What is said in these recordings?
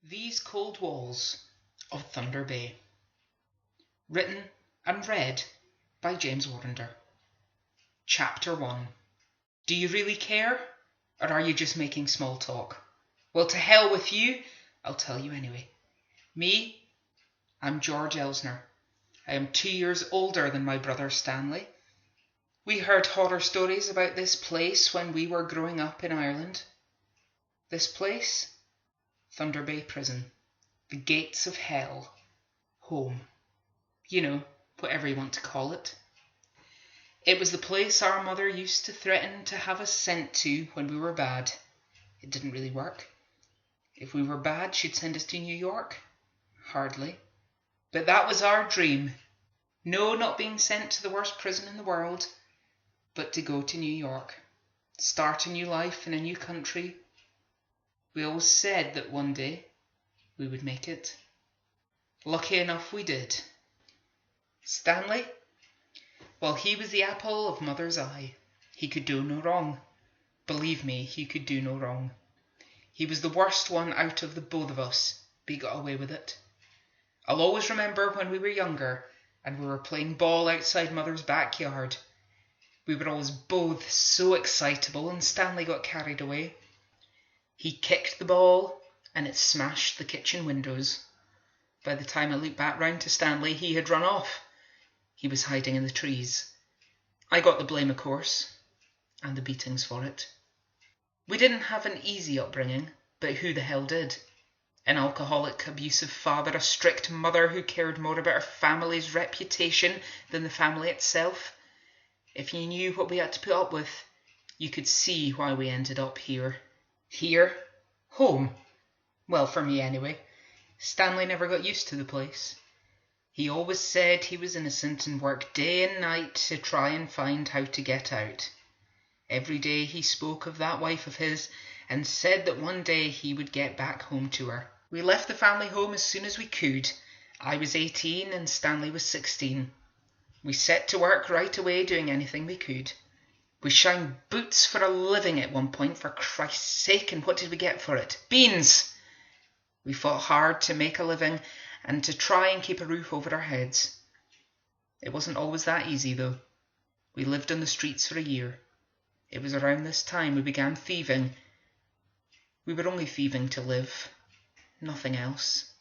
These Cold Walls of Thunder Bay. Written and read by James Warrender. Chapter 1. Do you really care? Or are you just making small talk? Well, to hell with you, I'll tell you anyway. Me, I'm George Elsner. I am 2 years older than my brother Stanley. We heard horror stories about this place when we were growing up in Ireland. This place? Thunder Bay Prison. The gates of hell. Home. You know, whatever you want to call it. It was the place our mother used to threaten to have us sent to when we were bad. It didn't really work. If we were bad, she'd send us to New York. Hardly. But that was our dream. No, not being sent to the worst prison in the world, but to go to New York. Start a new life in a new country. We always said that one day we would make it. Lucky enough we did. Stanley? Well, he was the apple of Mother's eye. He could do no wrong. Believe me, he could do no wrong. He was the worst one out of the both of us, but he got away with it. I'll always remember when we were younger and we were playing ball outside Mother's backyard. We were always both so excitable and Stanley got carried away. He kicked the ball and it smashed the kitchen windows. By the time I looked back round to Stanley, he had run off. He was hiding in the trees. I got the blame, of course, and the beatings for it. We didn't have an easy upbringing, but who the hell did? An alcoholic, abusive father, a strict mother who cared more about her family's reputation than the family itself. If you knew what we had to put up with, you could see why we ended up here. Here? Home? Well, for me anyway. Stanley never got used to the place. He always said he was innocent and worked day and night to try and find how to get out. Every day he spoke of that wife of his and said that one day he would get back home to her. We left the family home as soon as we could. I was 18 and Stanley was 16. We set to work right away doing anything we could. We shined boots for a living at one point, for Christ's sake, and what did we get for it? Beans! We fought hard to make a living and to try and keep a roof over our heads. It wasn't always that easy, though. We lived on the streets for a year. It was around this time we began thieving. We were only thieving to live, nothing else.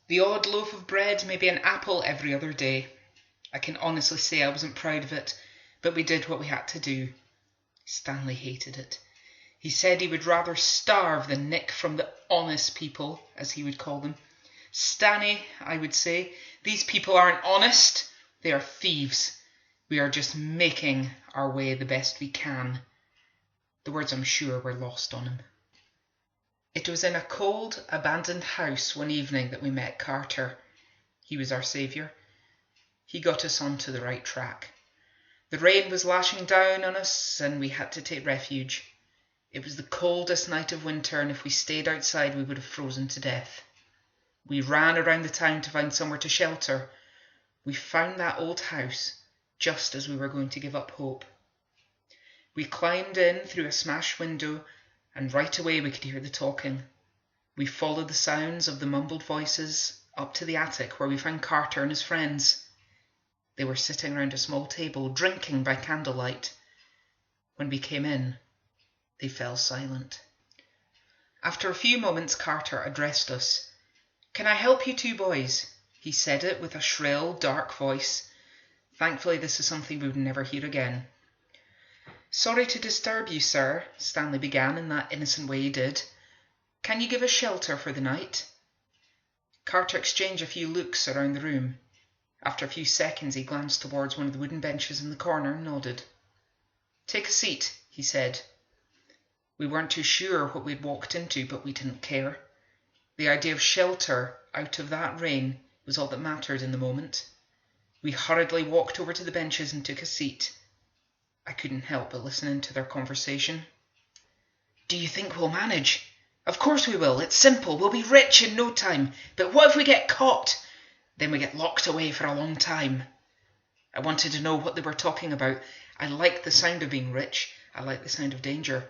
The odd loaf of bread, maybe an apple every other day. I can honestly say I wasn't proud of it, but we did what we had to do. Stanley hated it. He said he would rather starve than nick from the honest people, as he would call them. Stanny, I would say, these people aren't honest. They are thieves. We are just making our way the best we can. The words, I'm sure, were lost on him. It was in a cold, abandoned house one evening that we met Carter. He was our saviour. He got us onto the right track. The rain was lashing down on us and we had to take refuge. It was the coldest night of winter and if we stayed outside we would have frozen to death. We ran around the town to find somewhere to shelter. We found that old house just as we were going to give up hope. We climbed in through a smashed window and right away we could hear the talking. We followed the sounds of the mumbled voices up to the attic where we found Carter and his friends. They were sitting round a small table, drinking by candlelight. When we came in, they fell silent. After a few moments, Carter addressed us. "Can I help you two boys?" He said it with a shrill, dark voice. Thankfully, this is something we would never hear again. "Sorry to disturb you, sir," Stanley began in that innocent way he did. "Can you give us shelter for the night?" Carter exchanged a few looks around the room. After a few seconds, he glanced towards one of the wooden benches in the corner and nodded. "Take a seat," he said. We weren't too sure what we'd walked into, but we didn't care. The idea of shelter out of that rain was all that mattered in the moment. We hurriedly walked over to the benches and took a seat. I couldn't help but listening to their conversation. "Do you think we'll manage?" "Of course we will. It's simple. We'll be rich in no time. But what if we get caught? Then we get locked away for a long time." I wanted to know what they were talking about. I liked the sound of being rich. I liked the sound of danger.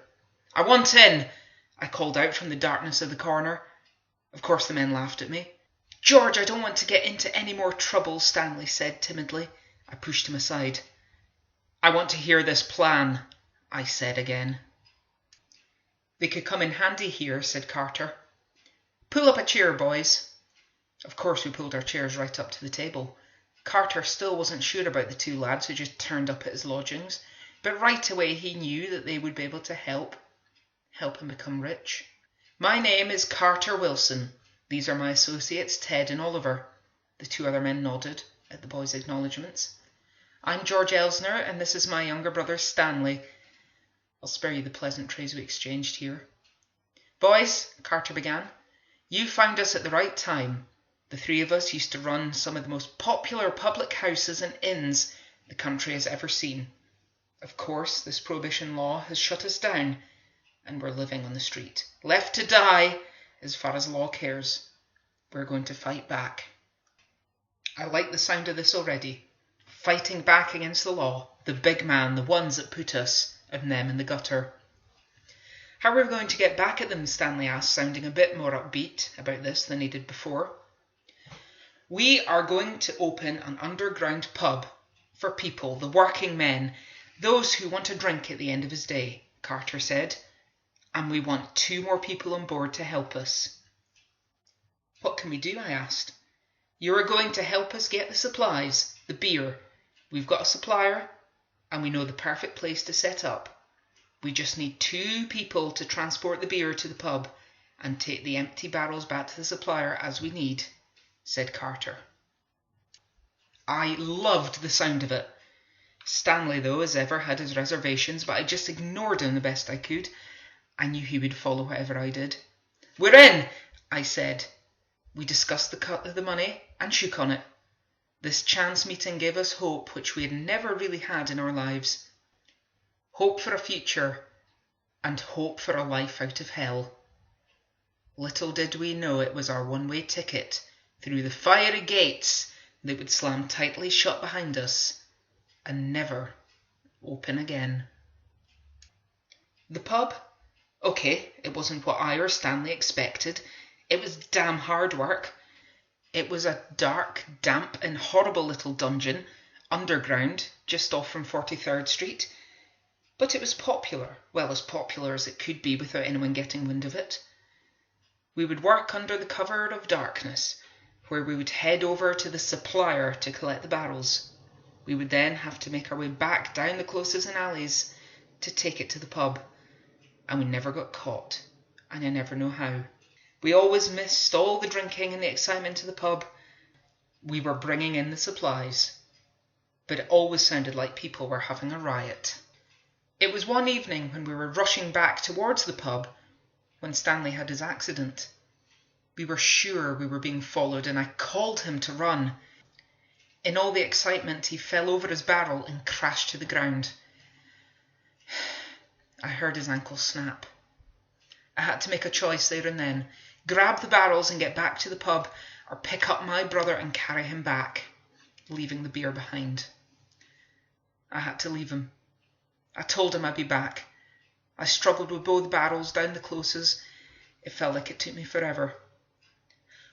"I want in," I called out from the darkness of the corner. Of course the men laughed at me. "George, I don't want to get into any more trouble," Stanley said timidly. I pushed him aside. "I want to hear this plan," I said again. "They could come in handy here," said Carter. "Pull up a chair, boys." Of course we pulled our chairs right up to the table. Carter still wasn't sure about the two lads who just turned up at his lodgings, but right away he knew that they would be able to help him become rich. "My name is Carter Wilson. These are my associates, Ted and Oliver." The two other men nodded at the boys' acknowledgements. "I'm George Elsner, and this is my younger brother Stanley. I'll spare you the pleasantries we exchanged here." "Boys," Carter began, "you found us at the right time. The three of us used to run some of the most popular public houses and inns the country has ever seen. Of course, this prohibition law has shut us down, and we're living on the street, left to die as far as law cares. We're going to fight back." I like the sound of this already. Fighting back against the law, the big man, the ones that put us and them in the gutter. "How are we going to get back at them?" Stanley asked, sounding a bit more upbeat about this than he did before. "We are going to open an underground pub for people, the working men, those who want a drink at the end of his day," Carter said. "And we want 2 more people on board to help us." "What can we do?" I asked. "You are going to help us get the supplies, the beer. We've got a supplier, and we know the perfect place to set up. We just need 2 people to transport the beer to the pub and take the empty barrels back to the supplier as we need," said Carter. I loved the sound of it. Stanley, though, as ever, had his reservations, but I just ignored him the best I could. I knew he would follow whatever I did. "We're in," I said. We discussed the cut of the money and shook on it. This chance meeting gave us hope, which we had never really had in our lives. Hope for a future, and hope for a life out of hell. Little did we know it was our one-way ticket through the fiery gates that would slam tightly shut behind us and never open again. The pub? Okay, it wasn't what I or Stanley expected. It was damn hard work. It was a dark, damp and horrible little dungeon, underground, just off from 43rd Street. But it was popular, well, as popular as it could be without anyone getting wind of it. We would work under the cover of darkness, where we would head over to the supplier to collect the barrels. We would then have to make our way back down the closes and alleys to take it to the pub. And we never got caught, and I never know how. We always missed all the drinking and the excitement of the pub. We were bringing in the supplies, but it always sounded like people were having a riot. It was one evening when we were rushing back towards the pub when Stanley had his accident. We were sure we were being followed, and I called him to run. In all the excitement, he fell over his barrel and crashed to the ground. I heard his ankle snap. I had to make a choice there and then. Grab the barrels and get back to the pub, or pick up my brother and carry him back, leaving the beer behind. I had to leave him. I told him I'd be back. I struggled with both barrels down the closes. It felt like it took me forever.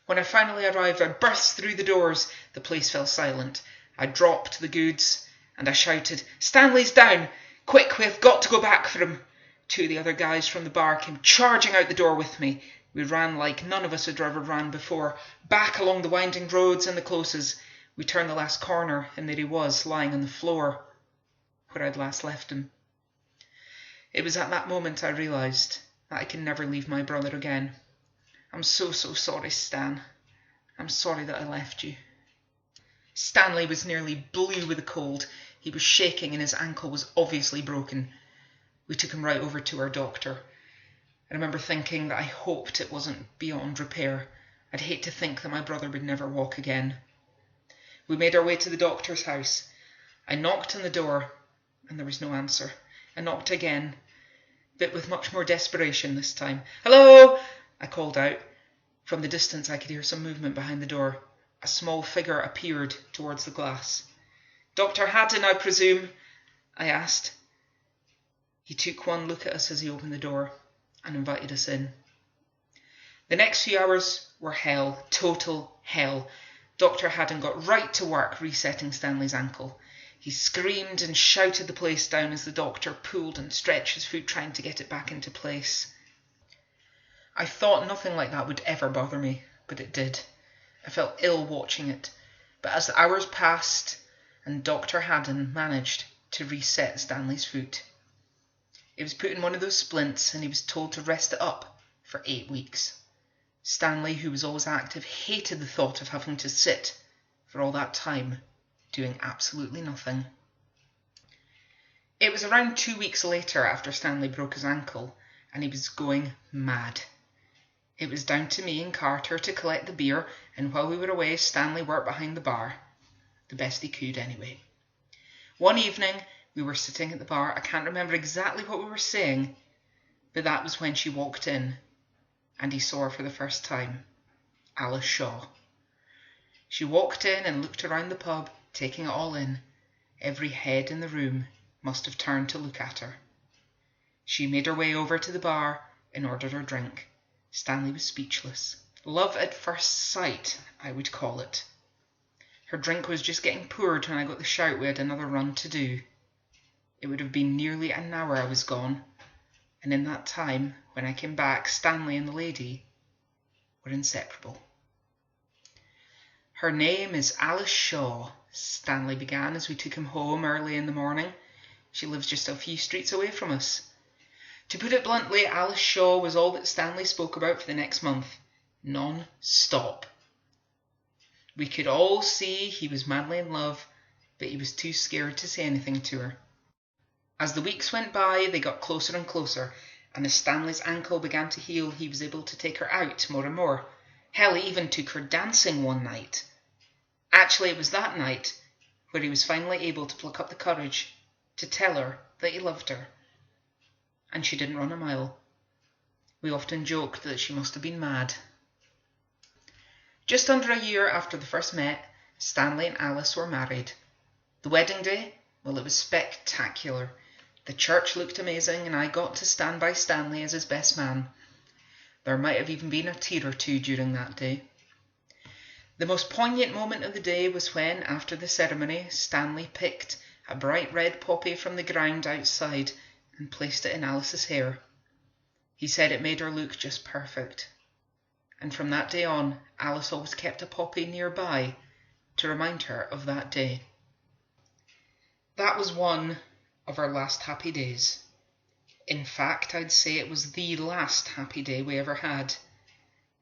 When I finally arrived, I burst through the doors. The place fell silent. I dropped the goods, and I shouted, "Stanley's down! Quick, we've got to go back for him!" 2 of the other guys from the bar came charging out the door with me. We ran like none of us had ever ran before, back along the winding roads and the closes. We turned the last corner, and there he was, lying on the floor, where I'd last left him. It was at that moment I realised that I can never leave my brother again. "I'm so sorry, Stan. I'm sorry that I left you." Stanley was nearly blue with the cold. He was shaking and his ankle was obviously broken. We took him right over to our doctor. I remember thinking that I hoped it wasn't beyond repair. I'd hate to think that my brother would never walk again. We made our way to the doctor's house. I knocked on the door, and there was no answer. I knocked again, but with much more desperation this time. "Hello!" I called out. From the distance I could hear some movement behind the door. A small figure appeared towards the glass. "Dr. Haddon, I presume?" I asked. He took one look at us as he opened the door and invited us in. The next few hours were hell, total hell. Dr. Haddon got right to work resetting Stanley's ankle. He screamed and shouted the place down as the doctor pulled and stretched his foot trying to get it back into place. I thought nothing like that would ever bother me, but it did. I felt ill watching it, but as the hours passed and Dr. Haddon managed to reset Stanley's foot, it was put in one of those splints and he was told to rest it up for 8 weeks. Stanley, who was always active, hated the thought of having to sit for all that time, doing absolutely nothing. It was around 2 weeks later after Stanley broke his ankle, and he was going mad. It was down to me and Carter to collect the beer, and while we were away, Stanley worked behind the bar. The best he could, anyway. One evening, we were sitting at the bar. I can't remember exactly what we were saying, but that was when she walked in, and he saw her for the first time, Alice Shaw. She walked in and looked around the pub, taking it all in. Every head in the room must have turned to look at her. She made her way over to the bar and ordered her drink. Stanley was speechless. Love at first sight, I would call it. Her drink was just getting poured when I got the shout we had another run to do. It would have been nearly an hour I was gone, and in that time, when I came back, Stanley and the lady were inseparable. Her name is Alice Shaw, Stanley began as we took him home early in the morning. She lives just a few streets away from us. To put it bluntly, Alice Shaw was all that Stanley spoke about for the next month, non-stop. We could all see he was madly in love, but he was too scared to say anything to her. As the weeks went by, they got closer and closer, and as Stanley's ankle began to heal, he was able to take her out more and more. Hell, he even took her dancing one night. Actually, it was that night where he was finally able to pluck up the courage to tell her that he loved her. And she didn't run a mile. We often joked that she must have been mad. Just under a year after they first met, Stanley and Alice were married. The wedding day, well, it was spectacular. The church looked amazing, and I got to stand by Stanley as his best man. There might have even been a tear or two during that day. The most poignant moment of the day was when, after the ceremony, Stanley picked a bright red poppy from the ground outside and placed it in Alice's hair. He said it made her look just perfect. And from that day on, Alice always kept a poppy nearby to remind her of that day. That was one of our last happy days. In fact, I'd say it was the last happy day we ever had.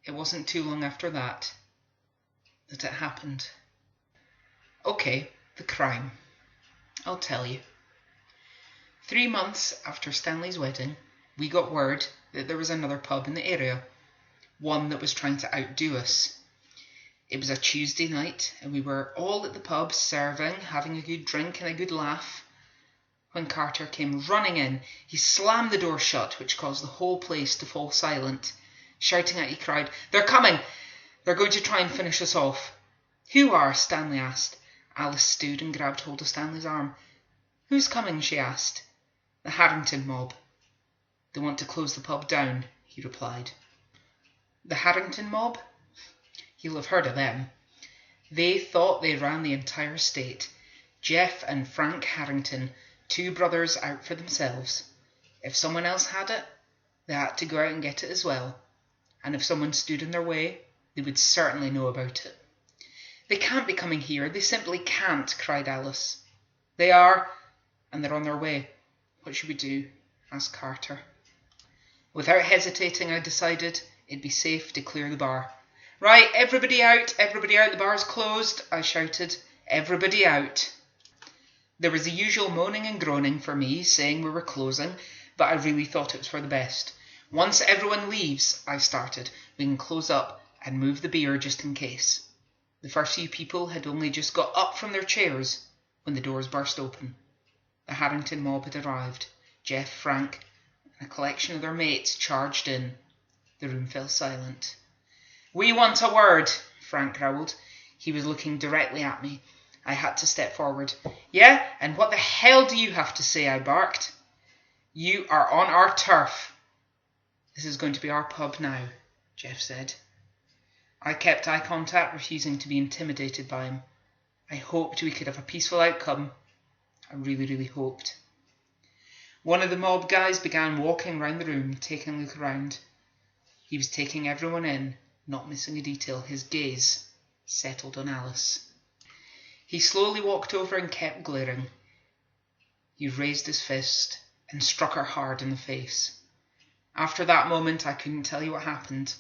It wasn't too long after that it happened. Okay, the crime. I'll tell you. 3 months after Stanley's wedding, we got word that there was another pub in the area, one that was trying to outdo us. It was a Tuesday night, and we were all at the pub serving, having a good drink and a good laugh, when Carter came running in. He slammed the door shut, which caused the whole place to fall silent. Shouting out, he cried, "They're coming! They're going to try and finish us off." "Who are?" Stanley asked. Alice stood and grabbed hold of Stanley's arm. "Who's coming?" she asked. "The Harrington mob. They want to close the pub down," he replied. The Harrington mob? You'll have heard of them. They thought they ran the entire estate. Jeff and Frank Harrington, 2 brothers out for themselves. If someone else had it, they had to go out and get it as well. And if someone stood in their way, they would certainly know about it. "They can't be coming here. They simply can't," cried Alice. "They are, and they're on their way. What should we do?" asked Carter. Without hesitating, I decided it'd be safe to clear the bar. "Right, everybody out, the bar's closed," I shouted. "Everybody out." There was the usual moaning and groaning for me, saying we were closing, but I really thought it was for the best. "Once everyone leaves," I started, "we can close up and move the beer just in case." The first few people had only just got up from their chairs when the doors burst open. The Harrington mob had arrived. Jeff, Frank, and a collection of their mates charged in. The room fell silent. "We want a word," Frank growled. He was looking directly at me. I had to step forward. "Yeah, and what the hell do you have to say?" I barked. "You are on our turf. This is going to be our pub now. Jeff said. I kept eye contact, refusing to be intimidated by him. I hoped we could have a peaceful outcome. I really, really hoped. One of the mob guys began walking round the room, taking a look around. He was taking everyone in, not missing a detail. His gaze settled on Alice. He slowly walked over and kept glaring. He raised his fist and struck her hard in the face. After that moment, I couldn't tell you what happened.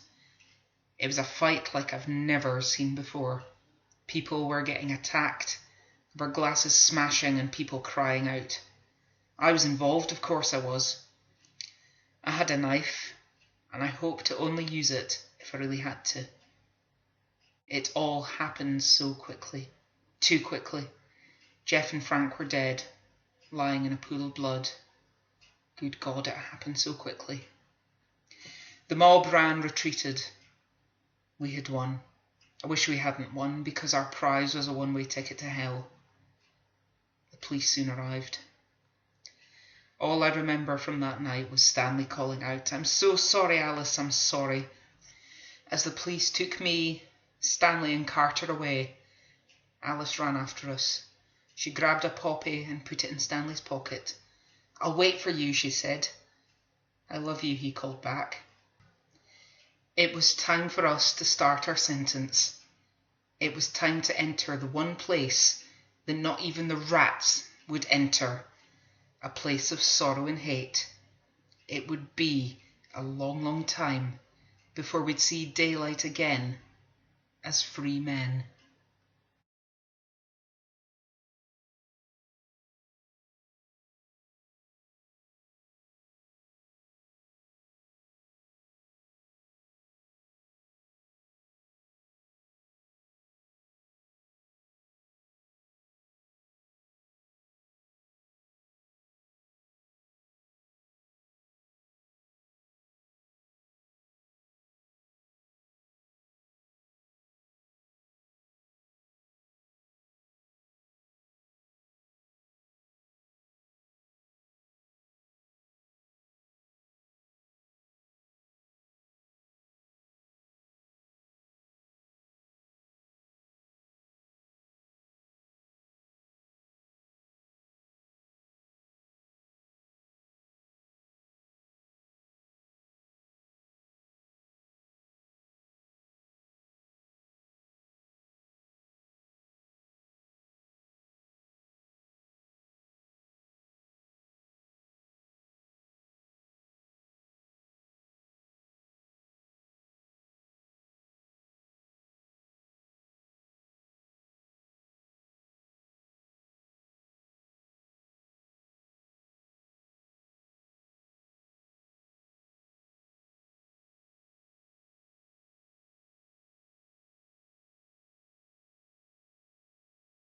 It was a fight like I've never seen before. People were getting attacked, there were glasses smashing and people crying out. I was involved, of course I was. I had a knife, and I hoped to only use it if I really had to. It all happened so quickly, too quickly. Jeff and Frank were dead, lying in a pool of blood. Good God, it happened so quickly. The mob retreated. We had won. I wish we hadn't won, because our prize was a one-way ticket to hell. The police soon arrived. All I remember from that night was Stanley calling out, "I'm so sorry, Alice, I'm sorry." As the police took me, Stanley and Carter away, Alice ran after us. She grabbed a poppy and put it in Stanley's pocket. "I'll wait for you," she said. "I love you," he called back. It was time for us to start our sentence. It was time to enter the one place that not even the rats would enter, a place of sorrow and hate. It would be a long, long time before we'd see daylight again as free men.